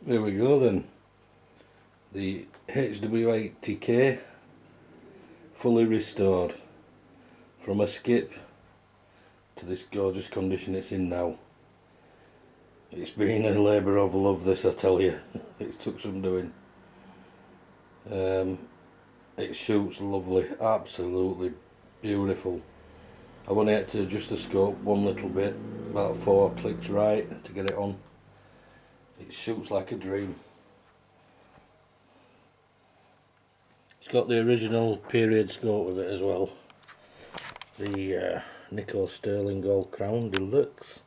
Here we go then. The HW80K fully restored from a skip to this gorgeous condition it's in now. It's been a labour of love, this, I tell you. It's took some doing. It shoots lovely, absolutely beautiful. I've only had to adjust the scope one little bit, about 4 clicks right to get it on. It shoots like a dream. It's got the original period scope with it as well. The Nikko Stirling Gold Crown Deluxe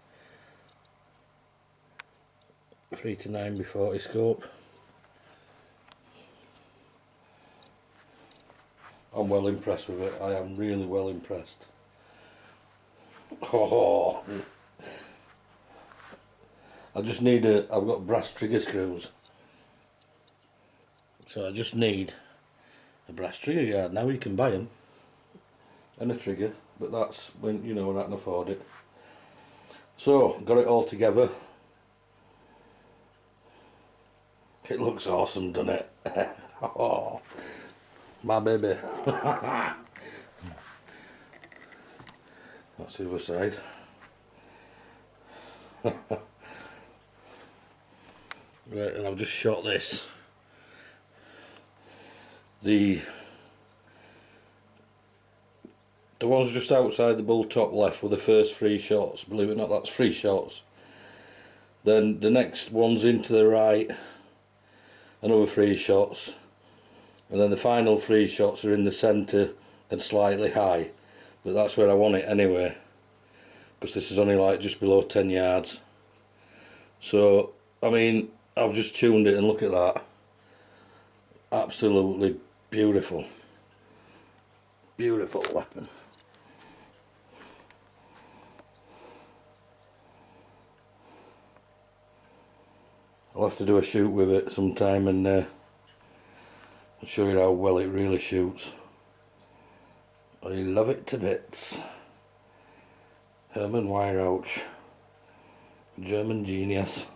3 to 9x40 scope. I'm well impressed with it. I am really well impressed. Oh, I just need I've got brass trigger screws, so I just need a brass trigger guard. Now you can buy them and a trigger, but that's when, you know, when I can afford it. So got it all together. It looks awesome, doesn't it? Oh, my baby. That's the other side. Right, and I've just shot this. The ones just outside the bull top left were the first 3 shots. Believe it or not, that's 3 shots. Then the next one's into the right, another 3 shots, and then the final 3 shots are in the centre and slightly high, but that's where I want it anyway, because this is only like just below 10 yards. So I mean, I've just tuned it and look at that. Absolutely beautiful. Beautiful weapon. I'll have to do a shoot with it sometime and I'll show you how well it really shoots. I love it to bits. Herman Weyerauch, German genius.